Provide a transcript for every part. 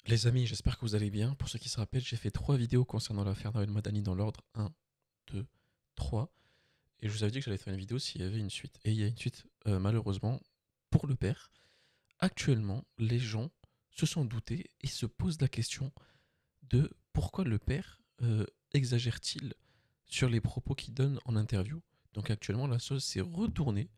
Les amis, j'espère que vous allez bien. Pour ceux qui se rappellent, j'ai fait 3 vidéos concernant l'affaire Nawel Madani dans l'ordre 1, 2, 3. Et je vous avais dit que j'allais faire une vidéo s'il y avait une suite. Et il y a une suite, malheureusement, pour le père. Actuellement, les gens se sont doutés et se posent la question de pourquoi le père exagère-t-il sur les propos qu'il donne en interview. Donc actuellement, la chose s'est retournée.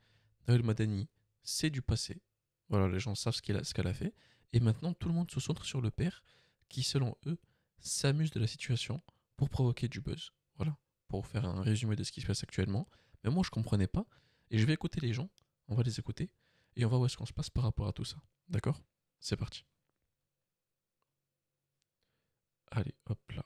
Nawel Madani, c'est du passé. Voilà, les gens savent ce qu'elle a fait. Et maintenant, tout le monde se centre sur le père qui, selon eux, s'amuse de la situation pour provoquer du buzz. Voilà, pour faire un résumé de ce qui se passe actuellement. Mais moi, je comprenais pas. Et je vais écouter les gens. On va les écouter. Et on va voir ce qu'on se passe par rapport à tout ça. D'accord? C'est parti. Allez, hop là.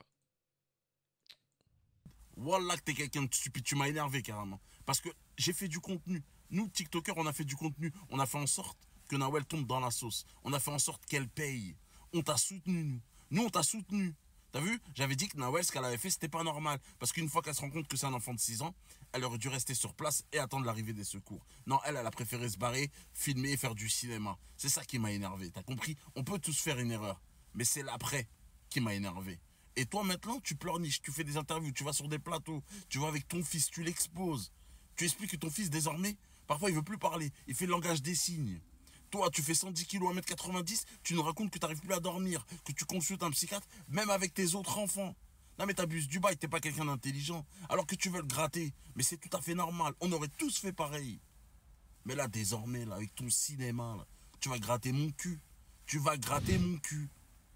Wallah que t'es quelqu'un de stupide, tu m'as énervé carrément. Parce que j'ai fait du contenu. Nous, TikTokers, on a fait du contenu. On a fait en sorte que Nawel tombe dans la sauce. On a fait en sorte qu'elle paye. On t'a soutenu, nous. Nous, on t'a soutenu. T'as vu? J'avais dit que Nawel, ce qu'elle avait fait, c'était pas normal. Parce qu'une fois qu'elle se rend compte que c'est un enfant de 6 ans, elle aurait dû rester sur place et attendre l'arrivée des secours. Non, elle a préféré se barrer, filmer et faire du cinéma. C'est ça qui m'a énervé, t'as compris? On peut tous faire une erreur. Mais c'est l'après qui m'a énervé. Et toi maintenant, tu pleurniches, tu fais des interviews, tu vas sur des plateaux, tu vas avec ton fils, tu l'exposes. Tu expliques que ton fils désormais, parfois il veut plus parler, il fait le langage des signes. Toi, tu fais 110 kilos, 1m90, tu nous racontes que tu n'arrives plus à dormir, que tu consultes un psychiatre, même avec tes autres enfants. Non mais t'abuses du bail, t'es pas quelqu'un d'intelligent, alors que tu veux le gratter. Mais c'est tout à fait normal, on aurait tous fait pareil. Mais là, désormais, là, avec ton cinéma, là, tu vas gratter mon cul. Tu vas gratter mon cul.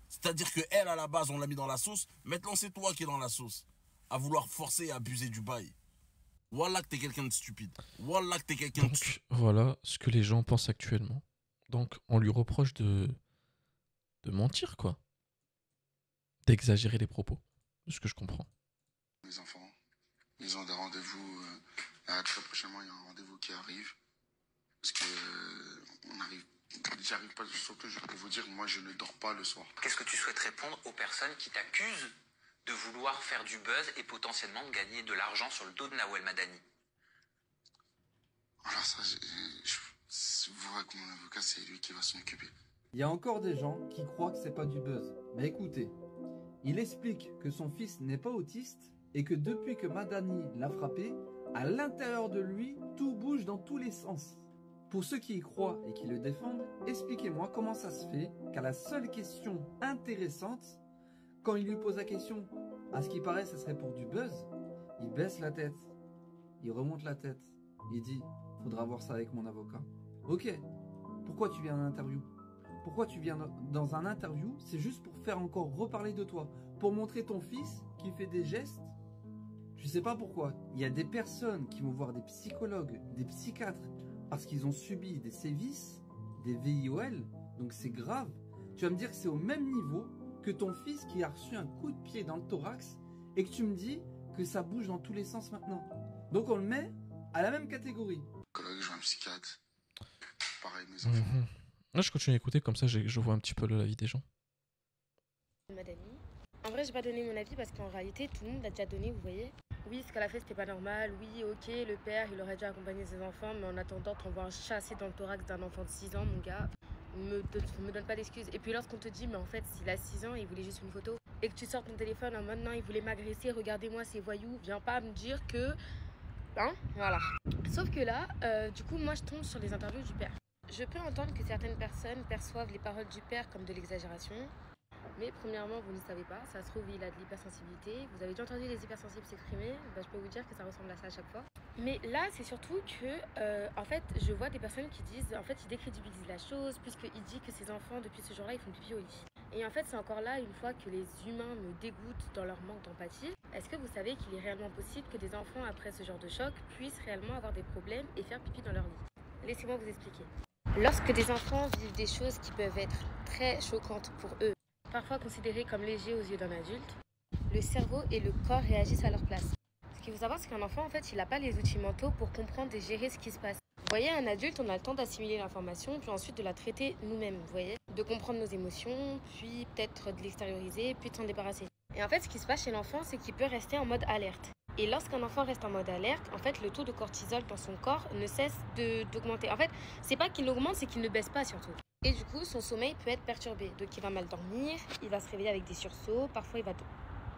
C'est-à-dire que elle, à la base, on l'a mis dans la sauce. Maintenant, c'est toi qui es dans la sauce. À vouloir forcer et abuser du bail. Wallah que t'es quelqu'un de stupide. Wallah que t'es quelqu'un de stupide. Donc, voilà ce que les gens pensent actuellement. Donc, on lui reproche de mentir, quoi. D'exagérer les propos. De ce que je comprends. Les enfants, ils ont des rendez-vous. Là, très prochainement, il y a un rendez-vous qui arrive. Parce que on arrive. J'arrive pas, surtout je peux vous dire, moi je ne dors pas le soir. Qu'est-ce que tu souhaites répondre aux personnes qui t'accusent de vouloir faire du buzz et potentiellement de gagner de l'argent sur le dos de Nawel Madani? Alors ça, vous verrez que mon avocat, c'est lui qui va s'en occuper. Il y a encore des gens qui croient que c'est pas du buzz. Mais écoutez, il explique que son fils n'est pas autiste et que depuis que Madani l'a frappé, à l'intérieur de lui, tout bouge dans tous les sens. Pour ceux qui y croient et qui le défendent, expliquez-moi comment ça se fait qu'à la seule question intéressante, quand il lui pose la question, à ce qui paraît, ça serait pour du buzz, il baisse la tête, il remonte la tête, il dit, faudra voir ça avec mon avocat. Ok, pourquoi tu viens en interview? Pourquoi tu viens dans un interview? C'est juste pour faire encore reparler de toi, pour montrer ton fils qui fait des gestes. Je sais pas pourquoi. Il y a des personnes qui vont voir des psychologues, des psychiatres, parce qu'ils ont subi des sévices, des VIOL, donc c'est grave. Tu vas me dire que c'est au même niveau que ton fils qui a reçu un coup de pied dans le thorax et que tu me dis que ça bouge dans tous les sens maintenant. Donc on le met à la même catégorie. Psychologue, je vois un psychiatre. Pareil, mes enfants. Là, je continue à écouter, comme ça je vois un petit peu l'avis des gens. Madani. En vrai, j'ai pas donné mon avis parce qu'en réalité, tout le monde l'a déjà donné, vous voyez. Oui, ce qu'elle a fait, c'était pas normal. Oui, ok, le père, il aurait dû accompagner ses enfants, mais en attendant, t'envoies un chassé dans le thorax d'un enfant de 6 ans, mon gars. Me donne pas d'excuses. Et puis lorsqu'on te dit, mais en fait, s'il a 6 ans, il voulait juste une photo, et que tu sors ton téléphone en mode, non, il voulait m'agresser, regardez-moi ces voyous, viens pas me dire que... Hein, voilà. Sauf que là, du coup, moi, je tombe sur les interviews du père. Je peux entendre que certaines personnes perçoivent les paroles du père comme de l'exagération. Mais premièrement, vous ne savez pas, ça se trouve, il a de l'hypersensibilité. Vous avez déjà entendu les hypersensibles s'exprimer, bah, je peux vous dire que ça ressemble à ça à chaque fois. Mais là, c'est surtout que, en fait, je vois des personnes qui disent, en fait, il décrédibilise la chose, puisqu'il dit que ses enfants, depuis ce jour-là, ils font pipi au lit. Et en fait, c'est encore là, une fois que les humains me dégoûtent dans leur manque d'empathie, est-ce que vous savez qu'il est réellement possible que des enfants, après ce genre de choc, puissent réellement avoir des problèmes et faire pipi dans leur lit? Laissez-moi vous expliquer. Lorsque des enfants vivent des choses qui peuvent être très choquantes pour eux, parfois considérés comme légers aux yeux d'un adulte, le cerveau et le corps réagissent à leur place. Ce qu'il faut savoir, c'est qu'un enfant, en fait, il n'a pas les outils mentaux pour comprendre et gérer ce qui se passe. Vous voyez, un adulte, on a le temps d'assimiler l'information, puis ensuite de la traiter nous-mêmes, vous voyez, de comprendre nos émotions, puis peut-être de l'extérioriser, puis de s'en débarrasser. Et en fait, ce qui se passe chez l'enfant, c'est qu'il peut rester en mode alerte. Et lorsqu'un enfant reste en mode alerte, en fait, le taux de cortisol dans son corps ne cesse d'augmenter. En fait, c'est pas qu'il augmente, c'est qu'il ne baisse pas surtout. Et du coup, son sommeil peut être perturbé. Donc il va mal dormir, il va se réveiller avec des sursauts, parfois il va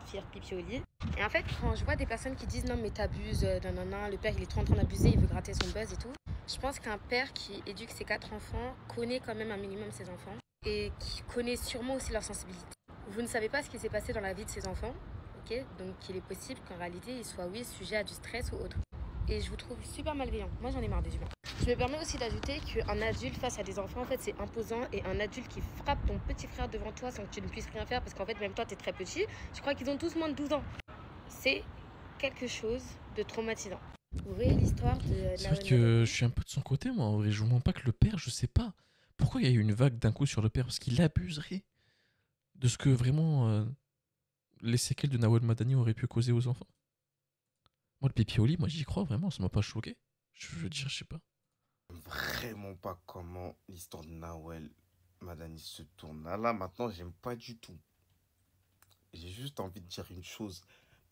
faire pipi au lit. Et en fait, quand je vois des personnes qui disent non mais t'abuses, nanana, le père il est trop en train d'abuser, il veut gratter son buzz et tout, je pense qu'un père qui éduque ses 4 enfants connaît quand même un minimum ses enfants et qui connaît sûrement aussi leur sensibilité. Vous ne savez pas ce qui s'est passé dans la vie de ses enfants, ok? Donc il est possible qu'en réalité il soit oui sujet à du stress ou autre. Et je vous trouve super malveillant. Moi j'en ai marre des humains. Je me permets aussi d'ajouter qu'un adulte face à des enfants, en fait, c'est imposant. Et un adulte qui frappe ton petit frère devant toi sans que tu ne puisses rien faire, parce qu'en fait, même toi, tu es très petit, je crois qu'ils ont tous moins de 12 ans. C'est quelque chose de traumatisant. Vous voyez l'histoire de C'est vrai que je suis un peu de son côté, moi. En vrai, je vous mens pas que le père, je sais pas. Pourquoi il y a eu une vague d'un coup sur le père? Parce qu'il abuserait de ce que vraiment les séquelles de Nawel Madani auraient pu causer aux enfants. Moi, le pipi au lit, moi j'y crois vraiment, ça m'a pas choqué. Je veux dire, je sais pas. Vraiment pas comment l'histoire de Nawel Madani se tourne. Là, maintenant, j'aime pas du tout. J'ai juste envie de dire une chose.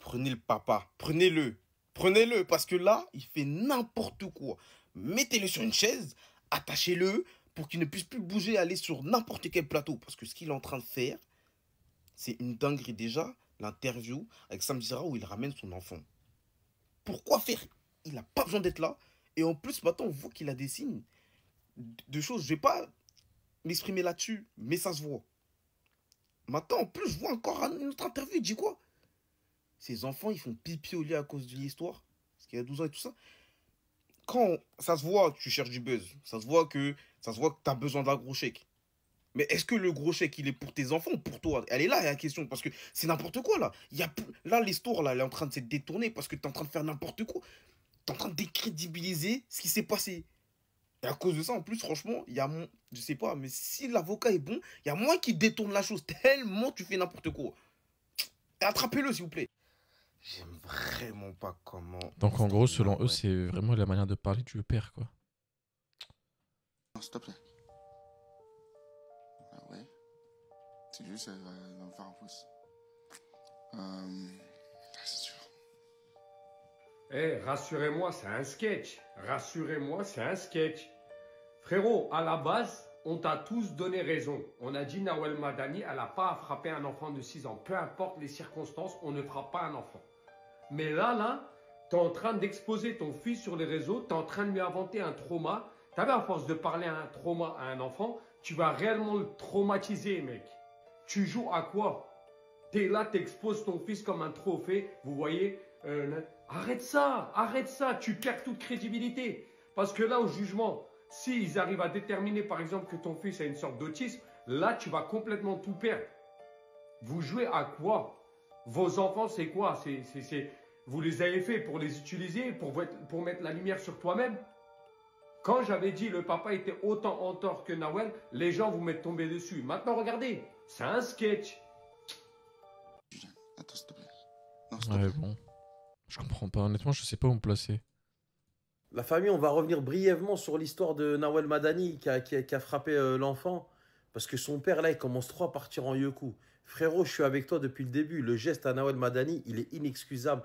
Prenez le papa, prenez-le. Prenez-le, parce que là, il fait n'importe quoi. Mettez-le sur une chaise, attachez-le pour qu'il ne puisse plus bouger, aller sur n'importe quel plateau. Parce que ce qu'il est en train de faire, c'est une dinguerie. Déjà, l'interview avec Sam Zira où il ramène son enfant. Pourquoi faire? Il n'a pas besoin d'être là. Et en plus, maintenant, on voit qu'il a des signes de choses. Je ne vais pas m'exprimer là-dessus, mais ça se voit. Maintenant, en plus, je vois encore une autre interview. Il dit quoi? Ces enfants, ils font pipi au lit à cause de l'histoire. Parce qu'il y a 12 ans et tout ça. Quand ça se voit, tu cherches du buzz. Ça se voit que tu as besoin d'un gros chèque. Mais est-ce que le gros chèque, il est pour tes enfants ou pour toi? Elle est là, la question. Parce que c'est n'importe quoi, là. Là, l'histoire, là, elle est en train de se détourner parce que tu es en train de faire n'importe quoi. Tu es en train de décrédibiliser ce qui s'est passé. Et à cause de ça, en plus, franchement, il y a je sais pas, mais si l'avocat est bon, il y a moins qui détourne la chose tellement tu fais n'importe quoi. Et attrapez-le, s'il vous plaît. J'aime vraiment pas comment... Donc en gros, selon eux, c'est vraiment la manière de parler du père, quoi. Non, s'il te plaît. Ah ouais. C'est juste, elle va me faire un pouce. C'est sûr. Eh, rassurez-moi, c'est un sketch. Rassurez-moi, c'est un sketch. Frérot, à la base, on t'a tous donné raison. On a dit Nawel Madani, elle n'a pas à frapper un enfant de 6 ans. Peu importe les circonstances, on ne frappe pas un enfant. Mais là, tu es en train d'exposer ton fils sur les réseaux, tu es en train de lui inventer un trauma. Tu savez, à force de parler un trauma à un enfant, tu vas réellement le traumatiser, mec. Tu joues à quoi? Tu es là, tu exposes ton fils comme un trophée. Vous voyez, arrête ça, tu perds toute crédibilité. Parce que là, au jugement, s'ils arrivent à déterminer, par exemple, que ton fils a une sorte d'autisme, là, tu vas complètement tout perdre. Vous jouez à quoi? Vos enfants, c'est quoi? Vous les avez fait pour les utiliser, pour mettre la lumière sur toi-même? Quand j'avais dit le papa était autant en tort que Nawel, les gens vous mettent tombé dessus. Maintenant, regardez, c'est un sketch. Attends, s'il te plaît. Non, s'il te Ouais, plaît. bon. Je comprends pas. Honnêtement, je sais pas où me placer. La famille, on va revenir brièvement sur l'histoire de Nawel Madani qui a frappé l'enfant. Parce que son père, là, il commence trop à partir en yoku. Frérot, je suis avec toi depuis le début. Le geste à Nawel Madani, il est inexcusable.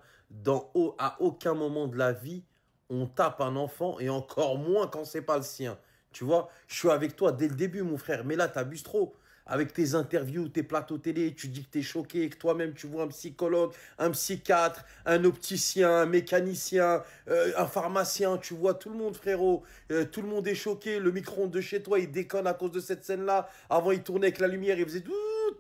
À aucun moment de la vie, on tape un enfant et encore moins quand c'est pas le sien. Tu vois, je suis avec toi dès le début, mon frère. Mais là, t'abuses trop. Avec tes interviews, tes plateaux télé, tu dis que t'es choqué, que toi-même tu vois un psychologue, un psychiatre, un opticien, un mécanicien, un pharmacien, tu vois tout le monde, frérot. Tout le monde est choqué. Le micro-ondes de chez toi, il déconne à cause de cette scène-là. Avant, il tournait avec la lumière, il faisait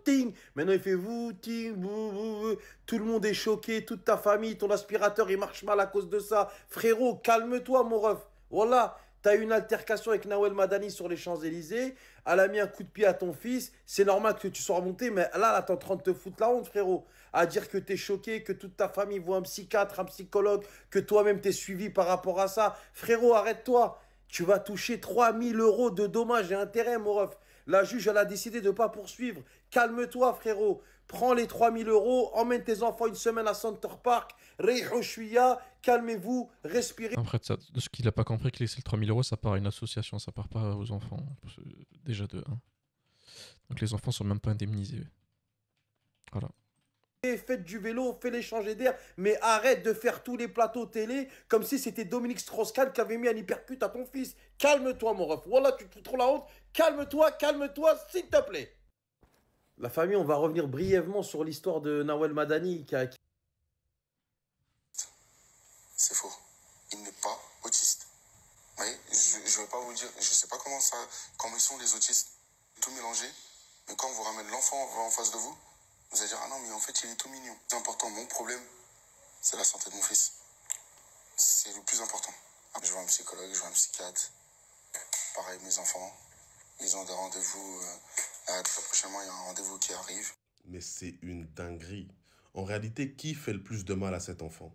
ting. Maintenant, il fait ting, bou, bou, bou. Tout le monde est choqué, toute ta famille, ton aspirateur, il marche mal à cause de ça. Frérot, calme-toi, mon ref. Voilà. T'as eu une altercation avec Nawel Madani sur les Champs-Élysées. Elle a mis un coup de pied à ton fils. C'est normal que tu sois remonté, mais là, t'es en train de te foutre la honte, frérot. À dire que t'es choqué, que toute ta famille voit un psychiatre, un psychologue, que toi-même t'es suivi par rapport à ça. Frérot, arrête-toi. Tu vas toucher 3000 € de dommages et intérêts, mon ref. La juge, elle a décidé de ne pas poursuivre. Calme-toi, frérot. Prends les 3000 €, emmène tes enfants une semaine à Center Park. Calmez-vous, respirez. Après, ça, de ce qu'il a pas compris, que les 3000 €, ça part à une association, ça part pas aux enfants. Déjà de 1. Donc les enfants sont même pas indemnisés. Voilà. Faites du vélo, fais-les changer d'air, mais arrête de faire tous les plateaux télé comme si c'était Dominique Strauss-Kahn qui avait mis un hypercute à ton fils. Calme-toi, mon ref. Voilà, tu te fous trop la honte. Calme-toi, s'il te plaît. La famille, on va revenir brièvement sur l'histoire de Nawel Madani C'est faux. Il n'est pas autiste. Oui, je ne vais pas vous dire, je ne sais pas comment ils sont les autistes, tout mélangé. Mais quand on vous ramène l'enfant en face de vous, vous allez dire, ah non, mais en fait, il est tout mignon. C'est important, mon problème, c'est la santé de mon fils. C'est le plus important. Je vois un psychologue, je vois un psychiatre. Pareil, mes enfants, ils ont des rendez-vous. Très prochainement, il y a un rendez-vous qui arrive. Mais c'est une dinguerie. En réalité, qui fait le plus de mal à cet enfant?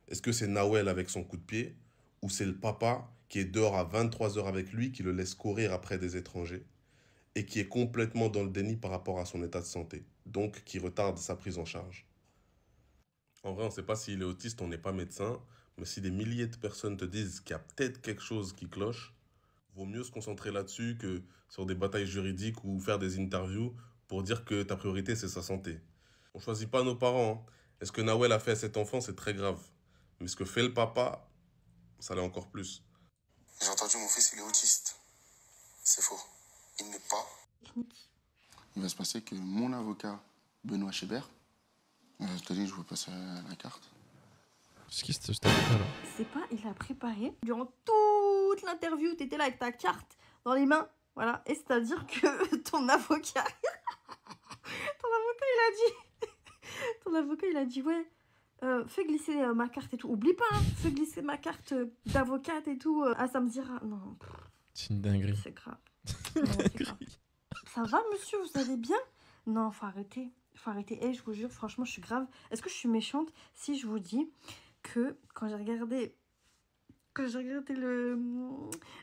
Est-ce que c'est Nawel avec son coup de pied? Ou c'est le papa qui est dehors à 23 h avec lui, qui le laisse courir après des étrangers et qui est complètement dans le déni par rapport à son état de santé, donc qui retarde sa prise en charge? En vrai, on ne sait pas s'il est autiste, on n'est pas médecin, mais si des milliers de personnes te disent qu'il y a peut-être quelque chose qui cloche, vaut mieux se concentrer là-dessus que sur des batailles juridiques ou faire des interviews pour dire que ta priorité, c'est sa santé. On ne choisit pas nos parents. Est-ce que Nawel a fait à cet enfant? C'est très grave. Mais ce que fait le papa, ça l'est encore plus. J'ai entendu mon fils, il est autiste. C'est faux. Il n'est pas. Il va se passer que mon avocat, Benoît Chébert, je te dis, je vous passe la carte. C'est qui cet avocat-là? C'est pas, il a préparé. Durant toute l'interview, t'étais là avec ta carte dans les mains. Voilà. Et c'est-à-dire que ton avocat, il a dit, ouais, fais glisser ma carte et tout. Oublie pas, hein, fais glisser ma carte d'avocate et tout. Ça me dira. Non. C'est une dinguerie. C'est grave. Non, c'est grave. Ça va, monsieur, vous allez bien? Non, faut arrêter. Faut arrêter. Et je vous jure, franchement, je suis grave. Est-ce que je suis méchante si je vous dis que quand j'ai regardé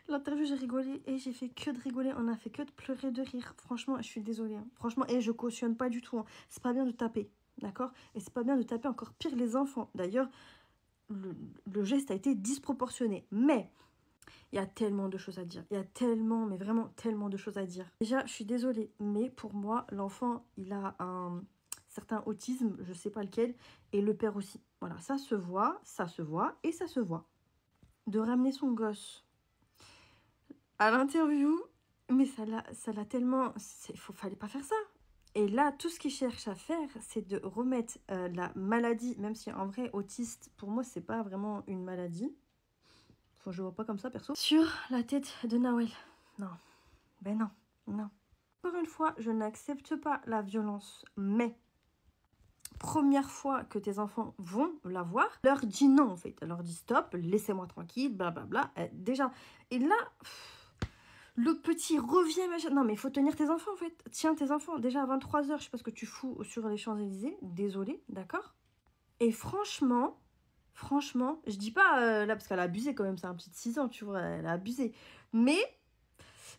l'interview, j'ai rigolé et j'ai fait que de rigoler. On a fait que de pleurer de rire. Franchement, je suis désolée. Hein. Franchement, et je cautionne pas du tout. Hein. C'est pas bien de taper. D'accord? Et c'est pas bien de taper encore pire les enfants. D'ailleurs, le geste a été disproportionné. Mais il y a tellement de choses à dire. Il y a tellement, mais vraiment tellement de choses à dire. Déjà, je suis désolée, mais pour moi, l'enfant, il a un certain autisme, je sais pas lequel, et le père aussi. Voilà, ça se voit et ça se voit. De ramener son gosse à l'interview, mais ça l'a tellement... fallait pas faire ça. Et là, tout ce qu'il cherche à faire, c'est de remettre la maladie, même si en vrai, autiste, pour moi, c'est pas vraiment une maladie. Enfin, je vois pas comme ça, perso. Sur la tête de Nawel. Non. Ben non. Non. Encore une fois, je n'accepte pas la violence. Mais, première fois que tes enfants vont la voir, leur dis non, en fait. Leur dis stop, laissez-moi tranquille, blablabla. Déjà. Et là, l'autre petit revient, machin. Non, mais il faut tenir tes enfants, en fait. Tiens tes enfants. Déjà, à 23 h, je sais pas ce que tu fous sur les Champs-Élysées. Désolée, d'accord? Et franchement, je dis pas là parce qu'elle a abusé quand même, c'est un petit de 6 ans, tu vois, elle a abusé. Mais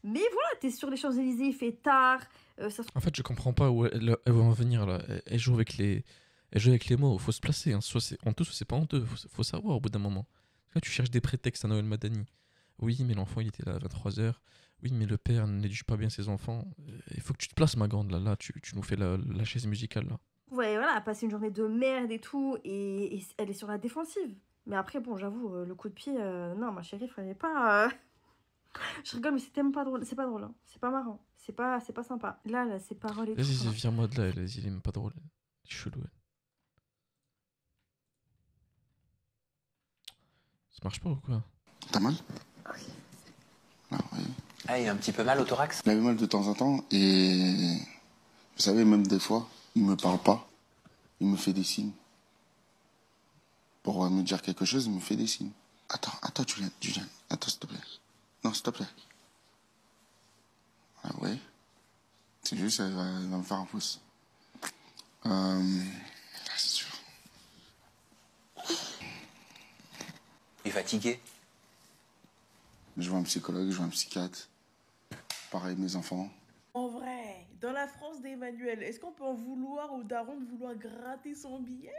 voilà, t'es sur les Champs-Élysées, il fait tard. En fait, je comprends pas où elle va en venir là. Elle joue avec les mots, faut se placer. Hein. Soit c'est honteux, soit c'est pas honteux. Faut savoir au bout d'un moment. Là, tu cherches des prétextes à Nawel Madani. Oui, mais l'enfant il était là à 23 h. Oui, mais le père n'éduque pas bien ses enfants. Il faut que tu te places, ma grande. Là, tu nous fais la chaise musicale là. Ouais, voilà, elle a passé une journée de merde et tout, et elle est sur la défensive. Mais après, bon, j'avoue, le coup de pied, non, ma chérie, fallait pas... Je rigole, mais c'est tellement pas drôle, c'est pas drôle, hein. C'est pas marrant, c'est pas sympa. Là, ses paroles et tout... Vas-y, viens-moi de là, il est même pas drôle. Il est chelou, elle. Ça marche pas ou quoi? T'as mal? Oui. Non, oui. Ah, il a un petit peu mal au thorax? Il avait mal de temps en temps et... Vous savez, même des fois, il me parle pas. Il me fait des signes. Pour me dire quelque chose, il me fait des signes. Attends, Julien. Attends, s'il te plaît. Non, s'il te plaît. Ah ouais. C'est juste, elle va me faire un pouce. C'est sûr. Il est fatigué? Je vois un psychologue, je vois un psychiatre. Pareil, mes enfants. En vrai, dans la France d'Emmanuel, est-ce qu'on peut en vouloir au daron de vouloir gratter son billet?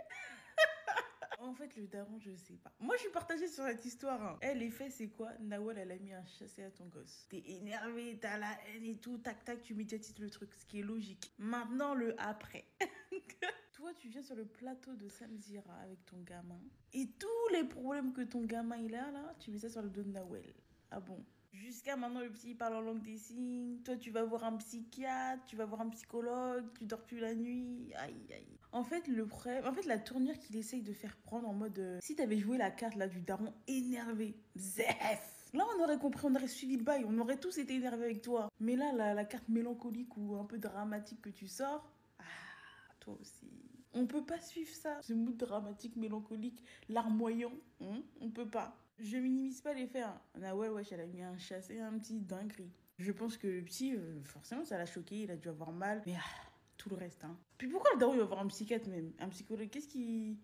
En fait, le daron, je sais pas. Moi, je suis partagée sur cette histoire. Hein. Les faits, c'est quoi? Nawel, elle a mis un chassé à ton gosse. T'es énervé, t'as la haine et tout. Tac, tac, tu médiatises le truc, ce qui est logique. Maintenant, le après. Toi, tu viens sur le plateau de Samzira avec ton gamin. Et tous les problèmes que ton gamin il a là, tu mets ça sur le dos de Nawel. Ah bon? Jusqu'à maintenant, le petit il parle en langue des signes. Toi, tu vas voir un psychiatre, tu vas voir un psychologue, tu dors plus la nuit. Aïe, aïe. En fait, le problème, la tournure qu'il essaye de faire prendre en mode si t'avais joué la carte là du daron énervé, zef. Là, on aurait compris, on aurait suivi le bail, on aurait tous été énervés avec toi. Mais là, la carte mélancolique ou un peu dramatique que tu sors, toi aussi. On peut pas suivre ça. Ce mood dramatique, mélancolique, larmoyant, on peut pas. Je minimise pas les faits. Nawel, wesh, elle a mis un chassé, un petit dinguerie. Je pense que le petit, forcément, ça l'a choqué, il a dû avoir mal. Mais tout le reste, hein. Puis pourquoi le daron, il va voir un psychiatre même? Un psychologue, qu'est-ce qui...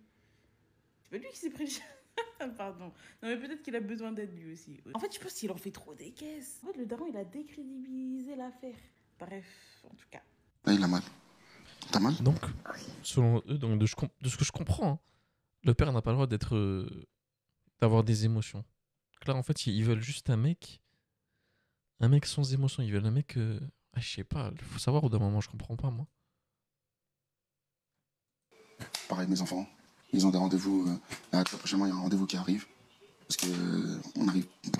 C'est pas lui qui s'est pris... Pardon. Non, mais peut-être qu'il a besoin d'aide lui aussi. En fait, je pense qu'il en fait trop des caisses. En fait, le daron, il a décrédibilisé l'affaire. Bref, en tout cas. Là, il a mal. T'as mal? Donc, selon eux, donc de ce que je comprends, hein, le père n'a pas le droit d'être... d'avoir des émotions. Là, en fait, ils veulent juste un mec sans émotion. Ils veulent un mec... je sais pas, il faut savoir au d'un moment, je comprends pas, moi. Pareil, mes enfants, ils ont des rendez-vous. Là, très prochainement, il y a un rendez-vous qui arrive. Parce que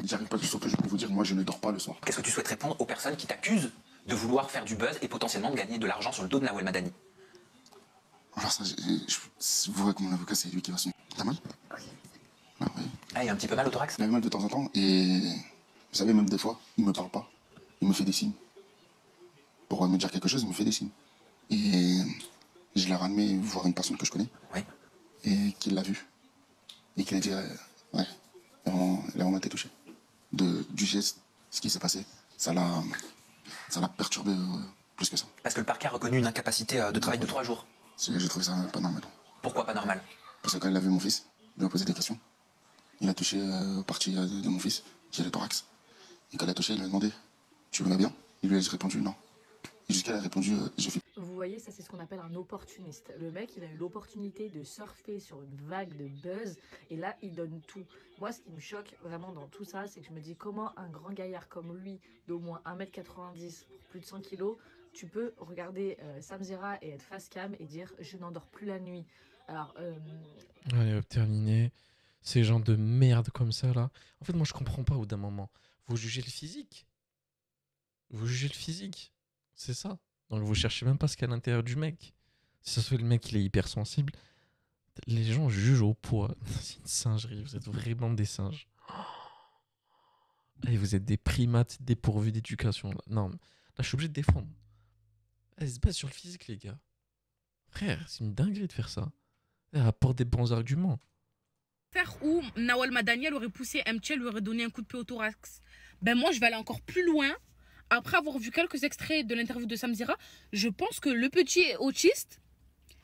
j'arrive pas, surtout, je peux vous dire, moi, je ne dors pas le soir. Qu'est-ce que tu souhaites répondre aux personnes qui t'accusent de vouloir faire du buzz et potentiellement de gagner de l'argent sur le dos de Nawel Madani? Alors ça, vous voyez que mon avocat, c'est lui qui va signer. T'as mal? Oui. Ah, oui. Ah, il y a un petit peu mal au thorax? Il a mal de temps en temps et vous savez, même des fois, il me parle pas. Il me fait des signes. Pour me dire quelque chose, il me fait des signes. Et je l'ai ramené voir une personne que je connais. Oui. Et qui l'a vu. Et qui a dit, ouais, elle a vraiment été touchée. Du geste, ce qui s'est passé, ça l'a perturbé plus que ça. Parce que le parquet a reconnu une incapacité de travail de 3 jours. J'ai trouvé ça pas normal. Pourquoi pas normal? Parce que quand il a vu mon fils, il lui a posé des questions. Il a touché aux parties de mon fils, qui est le thorax. Et quand il a touché, il lui a demandé, tu vas bien? Il lui a répondu non. Et jusqu'à elle a répondu, je fais. Vous voyez, ça c'est ce qu'on appelle un opportuniste. Le mec, il a eu l'opportunité de surfer sur une vague de buzz et là, il donne tout. Moi, ce qui me choque vraiment dans tout ça, c'est que je me dis comment un grand gaillard comme lui, d'au moins 1m90 pour plus de 100 kg, tu peux regarder Samzira et être face cam et dire je n'endors plus la nuit. Alors, Allez, hop, terminé. Ces gens de merde comme ça, là. En fait, moi, je comprends pas au d'un moment. Vous jugez le physique. Vous jugez le physique. C'est ça. Donc, vous cherchez même pas ce qu'il y a à l'intérieur du mec. Si ça se fait, le mec, il est hypersensible. Les gens jugent au poids. C'est une singerie. Vous êtes vraiment des singes. Et vous êtes des primates dépourvus d'éducation. Là. Non, là, je suis obligé de défendre. Elle se base sur le physique, les gars. Frère, c'est une dinguerie de faire ça. Elle apporte des bons arguments. Où Nawel Madani aurait poussé MT, lui aurait donné un coup de pied au thorax. Ben moi, je vais aller encore plus loin. Après avoir vu quelques extraits de l'interview de Samzira, je pense que le petit est autiste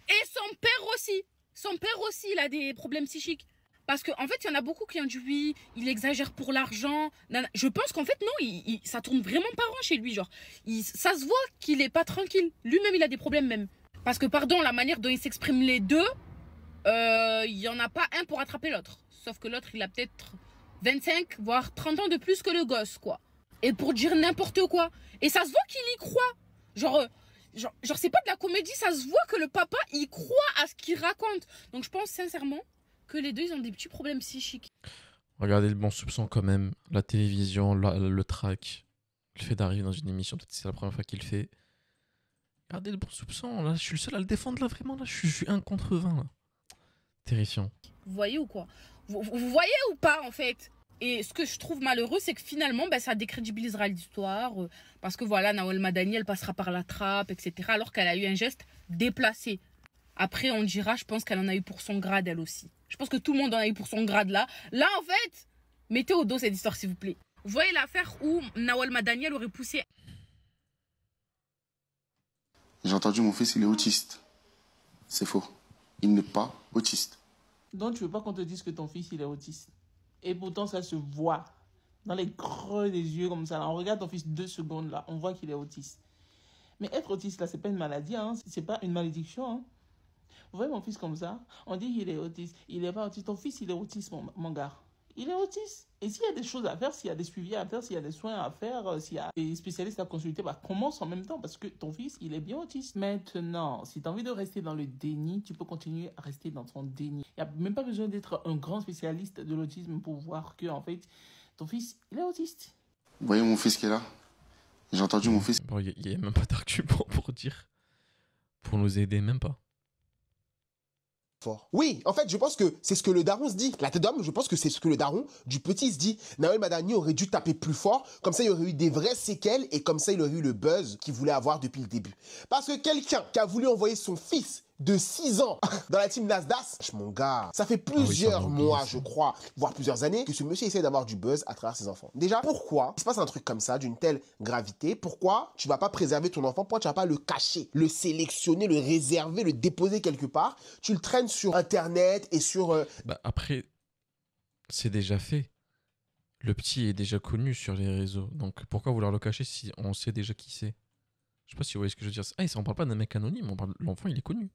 et son père aussi. Son père aussi, il a des problèmes psychiques. Parce qu'en fait, il y en a beaucoup qui ont dit oui, il exagère pour l'argent. Je pense qu'en fait, non, ça tourne vraiment pas rond chez lui. Genre, ça se voit qu'il est pas tranquille. Lui-même, il a des problèmes même. Parce que, pardon, la manière dont ils s'expriment les deux, il n'y en a pas un pour attraper l'autre. Sauf que l'autre, il a peut-être 25, voire 30 ans de plus que le gosse, quoi. Et pour dire n'importe quoi. Et ça se voit qu'il y croit. Genre c'est pas de la comédie, ça se voit que le papa, il croit à ce qu'il raconte. Donc je pense sincèrement que les deux, ils ont des petits problèmes psychiques. Regardez le bon soupçon quand même. La télévision, le track, le fait d'arriver dans une émission, peut-être que c'est la première fois qu'il le fait. Regardez le bon soupçon. Là, je suis le seul à le défendre, là, vraiment. Là, je suis 1 contre 20, là. Terrifiant. Vous voyez ou quoi? Vous voyez ou pas, en fait? Et ce que je trouve malheureux, c'est que finalement, ça décrédibilisera l'histoire. Parce que voilà, Nawel Madani, elle passera par la trappe, etc. Alors qu'elle a eu un geste déplacé. Après, on dira, je pense qu'elle en a eu pour son grade, elle aussi. Je pense que tout le monde en a eu pour son grade, là. Là, en fait, mettez au dos cette histoire, s'il vous plaît. Vous voyez l'affaire où Nawel Madani, elle aurait poussé... J'ai entendu mon fils, il est autiste. C'est faux. Il n'est pas autiste. Donc, tu veux pas qu'on te dise que ton fils, il est autiste. Et pourtant, ça se voit. Dans les creux des yeux, comme ça. Là. On regarde ton fils 2 secondes, là. On voit qu'il est autiste. Mais être autiste, là, c'est pas une maladie, hein. C'est pas une malédiction, hein. Vous voyez mon fils comme ça? On dit qu'il est autiste. Il n'est pas autiste. Ton fils, il est autiste, mon gars. Il est autiste. Et s'il y a des choses à faire, s'il y a des suivis à faire, s'il y a des soins à faire, s'il y a des spécialistes à consulter, bah commence en même temps parce que ton fils, il est bien autiste. Maintenant, si tu as envie de rester dans le déni, tu peux continuer à rester dans ton déni. Il n'y a même pas besoin d'être un grand spécialiste de l'autisme pour voir que, en fait, ton fils, il est autiste. Vous voyez mon fils qui est là? J'ai entendu mon fils. Bon, il n'y a même pas d'argument pour dire. Pour nous aider, même pas. Fort. Oui, en fait, je pense que c'est ce que le daron se dit. La tête d'homme, je pense que c'est ce que le daron du petit se dit. Nawel Madani aurait dû taper plus fort, comme ça il y aurait eu des vraies séquelles et comme ça il aurait eu le buzz qu'il voulait avoir depuis le début. Parce que quelqu'un qui a voulu envoyer son fils de 6 ans dans la team Nasdaq, mon gars, ça fait plusieurs mois, je crois, voire plusieurs années, que ce monsieur essaie d'avoir du buzz à travers ses enfants. Déjà, pourquoi il se passe un truc comme ça, d'une telle gravité? Pourquoi tu vas pas préserver ton enfant? Pourquoi tu vas pas le cacher, le sélectionner, le réserver, le déposer quelque part? Tu le traînes sur Internet et sur... Bah après, c'est déjà fait. Le petit est déjà connu sur les réseaux. Donc pourquoi vouloir le cacher si on sait déjà qui c'est? Je sais pas si vous voyez ce que je veux dire. Ah, on parle pas d'un mec anonyme, on parle l'enfant, il est connu.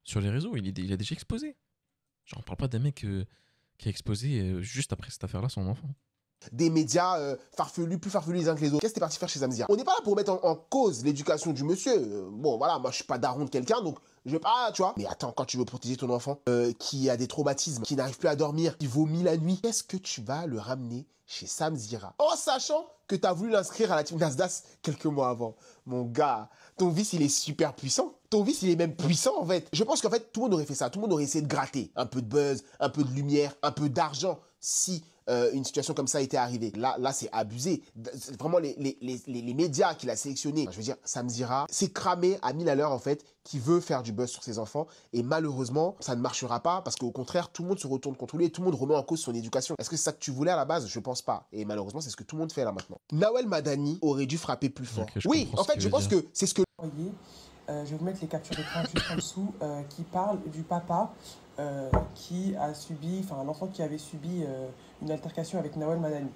Sur les réseaux, il a déjà exposé. Genre, on parle pas d'un mec qui a exposé juste après cette affaire-là son enfant. Des médias farfelus, plus farfelus les uns que les autres. Qu'est-ce que t'es parti faire chez Samzia? On n'est pas là pour mettre en cause l'éducation du monsieur. Bon, voilà, moi je suis pas daron de quelqu'un, donc je vais pas, tu vois. Mais attends, quand tu veux protéger ton enfant qui a des traumatismes, qui n'arrive plus à dormir, qui vomit la nuit, est-ce que tu vas le ramener chez Samzira en sachant que tu as voulu l'inscrire à la team Nasdaq quelques mois avant? Mon gars, ton vice, il est super puissant. Ton vice, il est même puissant, en fait. Je pense qu'en fait, tout le monde aurait fait ça. Tout le monde aurait essayé de gratter un peu de buzz, un peu de lumière, un peu d'argent si une situation comme ça était arrivée. Là c'est abusé. C'est vraiment les médias qu'il a sélectionnés. Je veux dire, Samzira, c'est cramé à 1000 à l'heure, en fait, qui veut faire du buzz sur ses enfants. Et malheureusement, ça ne marchera pas parce qu'au contraire, tout le monde se retourne contre lui et tout le monde remet en cause son éducation. Est-ce que c'est ça que tu voulais à la base? Je pense pas. Et malheureusement, c'est ce que tout le monde fait là maintenant. Nawel Madani aurait dû frapper plus fort. Okay, oui, en fait, je pense que c'est ce que... Je vais vous mettre les captures d'écran juste en dessous qui parlent du papa qui a subi, enfin l'enfant qui avait subi une altercation avec Nawel Madani.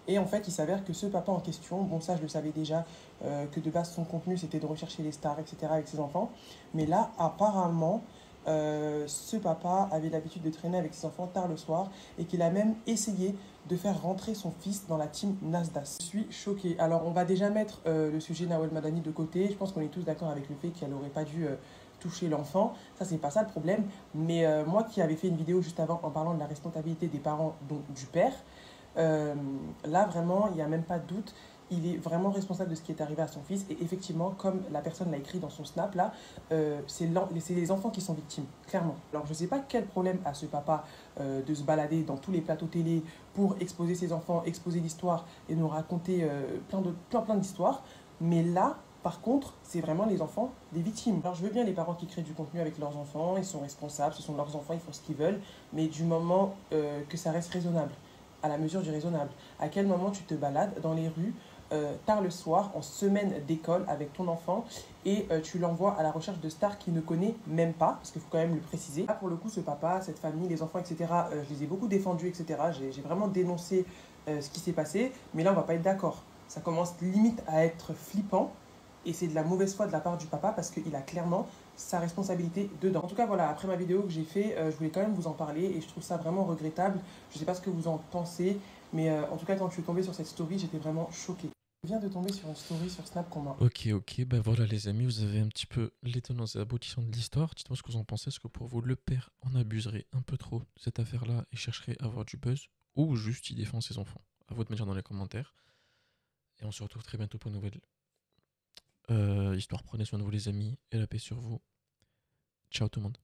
Et en fait, il s'avère que ce papa en question, bon ça je le savais déjà, que de base son contenu c'était de rechercher les stars, etc. avec ses enfants. Mais là, apparemment, ce papa avait l'habitude de traîner avec ses enfants tard le soir et qu'il a même essayé de faire rentrer son fils dans la team Nasdaq. Je suis choquée. Alors on va déjà mettre le sujet Nawel Madani de côté. Je pense qu'on est tous d'accord avec le fait qu'elle n'aurait pas dû toucher l'enfant. Ça c'est pas ça le problème. Mais moi qui avais fait une vidéo juste avant en parlant de la responsabilité des parents, donc du père, là vraiment il n'y a même pas de doute. Il est vraiment responsable de ce qui est arrivé à son fils. Et effectivement, comme la personne l'a écrit dans son snap, là, c'est les enfants qui sont victimes, clairement. Alors, je ne sais pas quel problème a ce papa de se balader dans tous les plateaux télé pour exposer ses enfants, exposer l'histoire et nous raconter plein d'histoires. Mais là, par contre, c'est vraiment les enfants des victimes. Alors, je veux bien les parents qui créent du contenu avec leurs enfants, ils sont responsables, ce sont leurs enfants, ils font ce qu'ils veulent. Mais du moment que ça reste raisonnable, à la mesure du raisonnable. À quel moment tu te balades dans les rues tard le soir, en semaine d'école avec ton enfant et tu l'envoies à la recherche de stars qu'il ne connaît même pas, parce qu'il faut quand même le préciser. Là, pour le coup, ce papa, cette famille, les enfants, etc., je les ai beaucoup défendus, etc. J'ai vraiment dénoncé ce qui s'est passé, mais là, on va pas être d'accord. Ça commence limite à être flippant et c'est de la mauvaise foi de la part du papa parce qu'il a clairement sa responsabilité dedans. En tout cas, voilà, après ma vidéo que j'ai fait, je voulais quand même vous en parler et je trouve ça vraiment regrettable. Je sais pas ce que vous en pensez, mais en tout cas, quand je suis tombée sur cette story, j'étais vraiment choquée. Je viens de tomber sur une story sur Snap qu'on m'a. Ok, ben voilà les amis, vous avez un petit peu les tenants et aboutissants de l'histoire. Dites-moi ce que vous en pensez. Est-ce que pour vous, le père en abuserait un peu trop de cette affaire-là et chercherait à avoir du buzz, ou juste il défend ses enfants? À vous de me dire dans les commentaires. Et on se retrouve très bientôt pour une nouvelle histoire. Prenez soin de vous les amis et la paix sur vous. Ciao tout le monde.